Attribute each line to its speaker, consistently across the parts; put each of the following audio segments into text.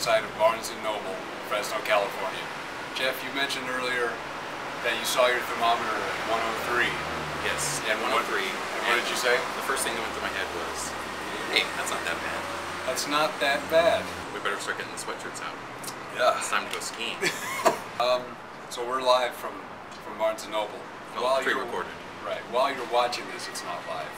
Speaker 1: outside of Barnes & Noble, Fresno, California. Jeff, you mentioned earlier that you saw your thermometer at 103.
Speaker 2: Yes, at 103.
Speaker 1: What did you say?
Speaker 2: The first thing that went through my head was, hey, that's not that bad.
Speaker 1: That's not that bad.
Speaker 2: We better start getting the sweatshirts out.
Speaker 1: Yeah.
Speaker 2: It's time to go skiing.
Speaker 1: So we're live from Barnes & Noble.
Speaker 2: Well, pre-recorded.
Speaker 1: Right. While you're watching this, it's not live.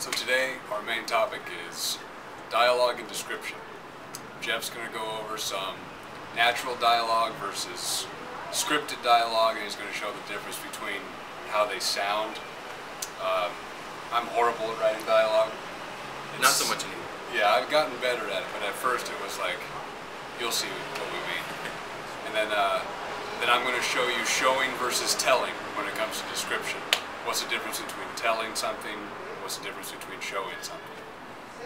Speaker 1: So today, our main topic is dialogue and description. Jeff's going to go over some natural dialogue versus scripted dialogue, and he's going to show the difference between how they sound. I'm horrible at writing dialogue.
Speaker 2: Not so much anymore.
Speaker 1: Yeah, I've gotten better at it, but at first it was like, you'll see what we mean. And then I'm going to show you showing versus telling when it comes to description. What's the difference between telling something? What's the difference between showing something?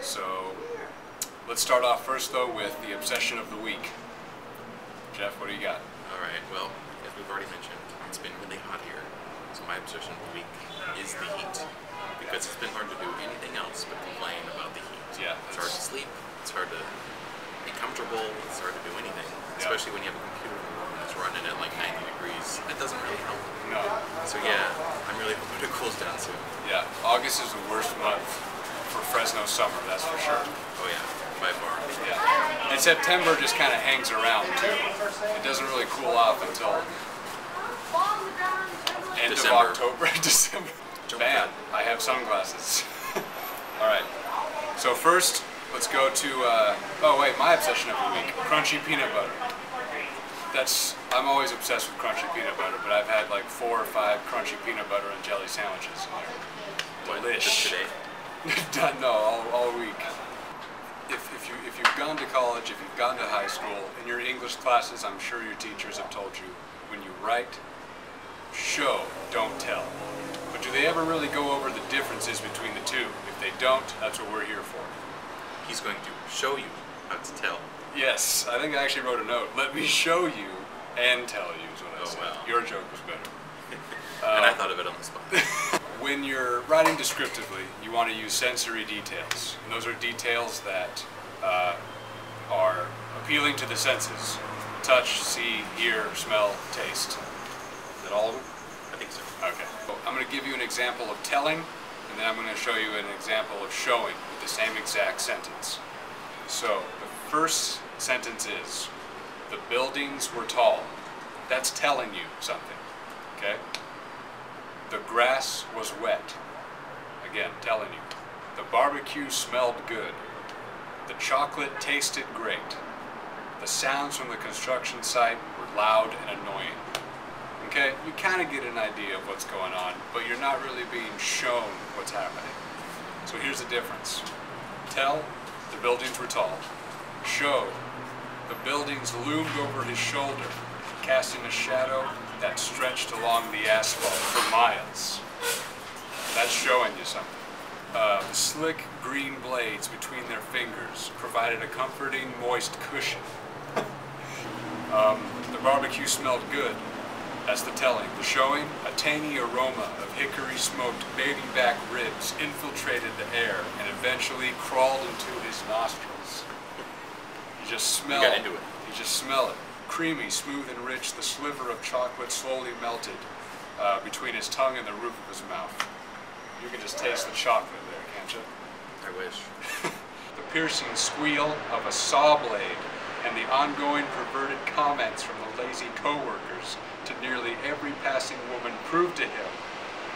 Speaker 1: So, let's start off first though with the obsession of the week. Jeff, what do you got?
Speaker 2: Alright, well, as we've already mentioned, it's been really hot here. So my obsession of the week is the heat. Because it's been hard to do anything else but complain about the heat.
Speaker 1: Yeah.
Speaker 2: It's hard to sleep, it's hard to be comfortable, it's hard to do anything. Especially when you have a computer in the room that's running at like 90 degrees. That doesn't really help.
Speaker 1: No.
Speaker 2: So yeah, I'm really hoping it cools down soon.
Speaker 1: Yeah, August is the worst month for Fresno summer, that's for sure.
Speaker 2: Oh yeah, by far.
Speaker 1: Yeah. And September just kind of hangs around too. It doesn't really cool off until end
Speaker 2: December.
Speaker 1: of October. December. Bam, I have sunglasses. Alright, so first, let's go to, oh wait, my obsession of the week, crunchy peanut butter. I'm always obsessed with crunchy peanut butter, but I've had like 4 or 5 crunchy peanut butter and jelly sandwiches.
Speaker 2: What,
Speaker 1: Delish.
Speaker 2: just today?
Speaker 1: No, all week. If you've gone to college, if you've gone to high school, in your English classes, I'm sure your teachers have told you, when you write, show, don't tell. But do they ever really go over the differences between the two? If they don't, that's what we're here for.
Speaker 2: He's going to show you how to tell.
Speaker 1: Yes, I think I actually wrote a note. Let me show you and tell you is what I said.
Speaker 2: Wow.
Speaker 1: Your joke was better.
Speaker 2: And I thought of it on the spot.
Speaker 1: When you're writing descriptively, you want to use sensory details. And those are details that are appealing to the senses. Touch, see, hear, smell, taste. Is that all of them?
Speaker 2: I think so.
Speaker 1: Okay. So I'm going to give you an example of telling, and then I'm going to show you an example of showing with the same exact sentence. So, the first sentence is, the buildings were tall. That's telling you something, okay? The grass was wet. Again, telling you. The barbecue smelled good. The chocolate tasted great. The sounds from the construction site were loud and annoying. Okay, you kind of get an idea of what's going on, but you're not really being shown what's happening. So here's the difference. Tell, the buildings were tall. Show, the buildings loomed over his shoulder, casting a shadow that stretched along the asphalt for miles. That's showing you something. The slick green blades between their fingers provided a comforting, moist cushion. The barbecue smelled good. That's the telling. The showing, a tangy aroma of hickory-smoked baby back ribs infiltrated the air and eventually crawled into his nostrils. You just smell it.
Speaker 2: You got into it.
Speaker 1: You just smell it. Creamy, smooth, and rich, the sliver of chocolate slowly melted between his tongue and the roof of his mouth. You can just taste the chocolate there, can't you?
Speaker 2: I wish.
Speaker 1: The piercing squeal of a saw blade and the ongoing perverted comments from the lazy co-workers to nearly every passing woman proved to him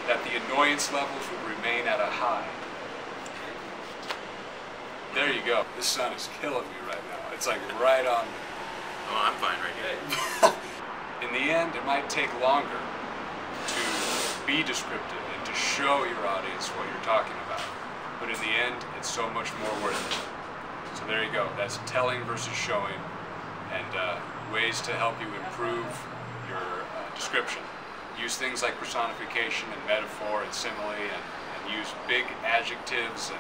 Speaker 1: that the annoyance levels would remain at a high. There you go. This sun is killing me right now. It's like right on me.
Speaker 2: Oh, I'm fine right here.
Speaker 1: In the end, it might take longer to be descriptive and to show your audience what you're talking about. But in the end, it's so much more worth it. So there you go. That's telling versus showing, and ways to help you improve your description. Use things like personification and metaphor and simile, and use big adjectives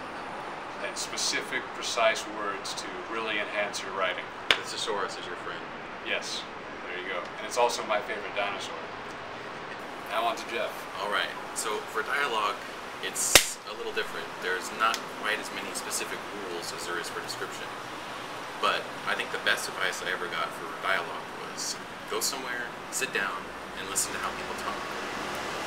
Speaker 1: and specific, precise words to really enhance your writing.
Speaker 2: The thesaurus is your friend.
Speaker 1: Yes, there you go. And it's also my favorite dinosaur. Now on to Jeff.
Speaker 2: Alright, so for dialogue, it's a little different. There's not quite as many specific rules as there is for description. But I think the best advice I ever got for dialogue was go somewhere, sit down, and listen to how people talk.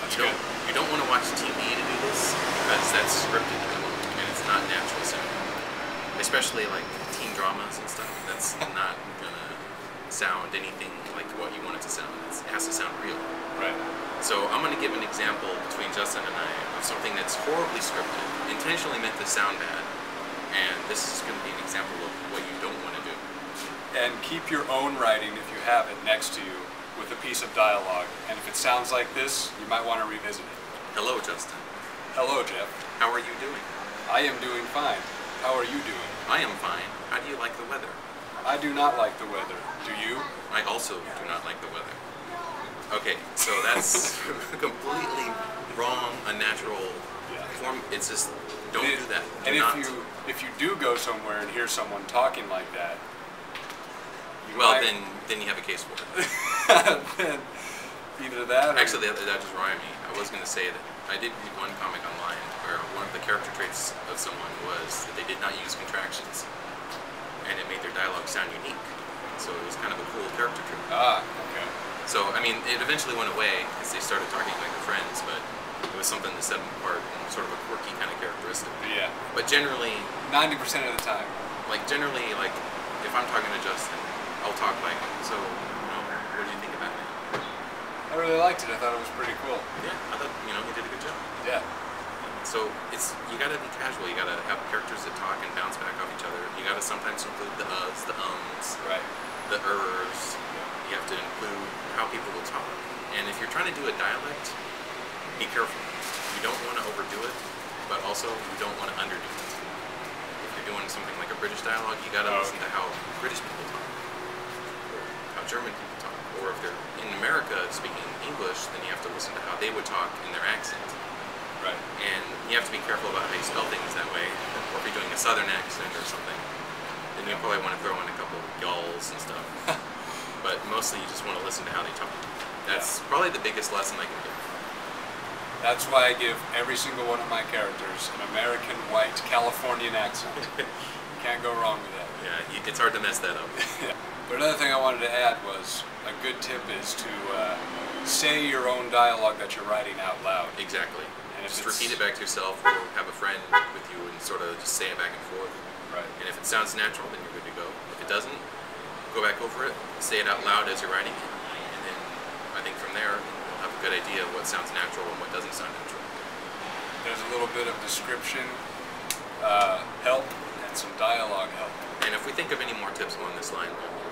Speaker 1: That's
Speaker 2: You
Speaker 1: good.
Speaker 2: don't want to watch TV to do this because that's scripted and it's not natural sounding. Especially like teen dramas and stuff. That's not gonna sound anything like what you want it to sound. It has to sound real.
Speaker 1: Right.
Speaker 2: So I'm gonna give an example between Justin and I of something that's horribly scripted, intentionally meant to sound bad, and this is gonna be an example of what you don't want to do.
Speaker 1: And keep your own writing, if you have it, next to you with a piece of dialogue. And if it sounds like this, you might want to revisit it.
Speaker 2: Hello, Justin.
Speaker 1: Hello, Jeff.
Speaker 2: How are you doing?
Speaker 1: I am doing fine. How are you doing?
Speaker 2: I am fine. How do you like the weather?
Speaker 1: I do not like the weather. Do you?
Speaker 2: I also do not like the weather. Okay, so that's completely wrong, unnatural form. It's just, don't do that.
Speaker 1: And
Speaker 2: Do not.
Speaker 1: if you do go somewhere and hear someone talking like that,
Speaker 2: Well, then you have a case for it.
Speaker 1: then either that or...
Speaker 2: Actually, that just reminded me. I was going to say that I did read one comic online where one of the character traits of someone was that they did not use contractions. And it made their dialogue sound unique. So it was kind of a cool character trait.
Speaker 1: Ah, okay.
Speaker 2: So, I mean, it eventually went away because they started talking like their friends, but it was something that set them apart and sort of a quirky kind of characteristic.
Speaker 1: Yeah.
Speaker 2: But generally,
Speaker 1: 90% of the time.
Speaker 2: generally, if I'm talking to Justin, I'll talk like, so, what do you think about it?
Speaker 1: I really liked it. I thought it was pretty cool.
Speaker 2: Yeah, I thought, he did a good job.
Speaker 1: Yeah.
Speaker 2: So, you gotta be casual, you gotta have characters that talk and bounce back off each other. You gotta sometimes include the uhs, the ums,
Speaker 1: Right.
Speaker 2: the ers. You have to include how people will talk. And if you're trying to do a dialect, be careful. You don't want to overdo it, but also you don't want to underdo it. If you're doing something like a British dialogue, you gotta listen to how British people talk, or how German people talk. Or if they're in America speaking English, then you have to listen to how they would talk in their accent.
Speaker 1: Right.
Speaker 2: And you have to be careful about how you spell things that way. Or if you're doing a southern accent or something, then you probably want to throw in a couple of y'alls and stuff. But mostly you just want to listen to how they talk. That's probably the biggest lesson I can give.
Speaker 1: That's why I give every single one of my characters an American white Californian accent. Can't go wrong with that.
Speaker 2: Yeah, it's hard to mess that up.
Speaker 1: Yeah. But another thing I wanted to add was a good tip is to say your own dialogue that you're writing out loud.
Speaker 2: Exactly.
Speaker 1: And if
Speaker 2: Just
Speaker 1: it's-
Speaker 2: repeat it back to yourself, or have a friend with you and sort of just say it back and forth.
Speaker 1: Right.
Speaker 2: And if it sounds natural, then you're good to go. If it doesn't, go back over it, say it out loud as you're writing it, and then I think from there you'll have a good idea of what sounds natural and what doesn't sound natural.
Speaker 1: There's a little bit of description help and some dialogue help.
Speaker 2: And if we think of any more tips along this line,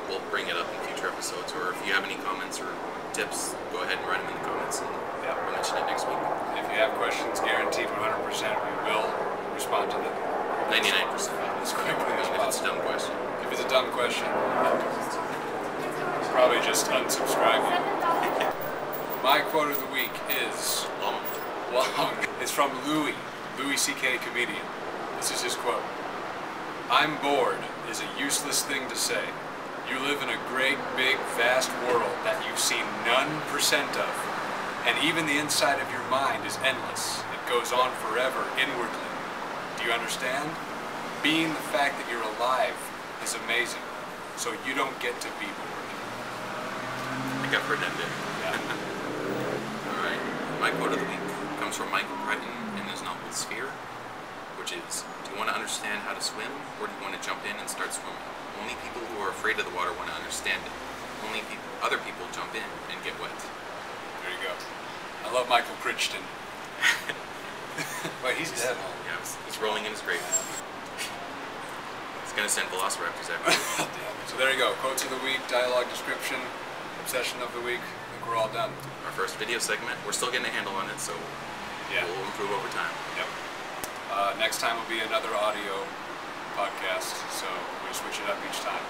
Speaker 2: we'll bring it up in future episodes. Or if you have any comments or tips, go ahead and write them in the comments, and we'll mention it next week.
Speaker 1: If you have questions, guaranteed 100%, we will respond to them
Speaker 2: 99%.
Speaker 1: as quickly as
Speaker 2: Even if it's a
Speaker 1: possible.
Speaker 2: dumb question.
Speaker 1: If it's a dumb question, probably just unsubscribe. My quote of the week is
Speaker 2: Long.
Speaker 1: It's from Louis C.K. comedian. This is his quote. "I'm bored is a useless thing to say. You live in a great, big, vast world that you've seen none percent of. And even the inside of your mind is endless. It goes on forever inwardly. Do you understand? Being the fact that you're alive is amazing. So you don't get to be bored."
Speaker 2: I think I've heard that bit.
Speaker 1: Yeah.
Speaker 2: Alright. My quote of the week comes from Michael Crichton in his novel Sphere, which is, do you want to understand how to swim, or do you want to jump in and start swimming? Only people who are afraid of the water want to understand it. Only other people jump in and get wet.
Speaker 1: There you go. I love Michael Crichton. Wait, he's dead.
Speaker 2: Yeah, he's rolling in his grave. He's going to send velociraptors after him.
Speaker 1: So there you go. Quotes of the week, dialogue description, obsession of the week. I think we're all done.
Speaker 2: Our first video segment. We're still getting a handle on it, so
Speaker 1: Yeah.
Speaker 2: we'll improve over time.
Speaker 1: Yep. Next time will be another audio podcast, so we'll switch it up each time.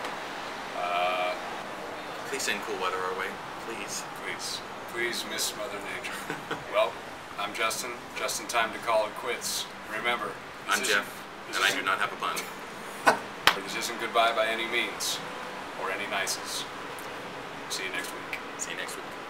Speaker 2: Please send cool weather our way. Please.
Speaker 1: Please miss Mother Nature. Well, I'm Justin. Just in time to call it quits. Remember,
Speaker 2: I'm Jeff, and I do not have a pun.
Speaker 1: This isn't goodbye by any means, or any nices. See you next week.
Speaker 2: See you next week.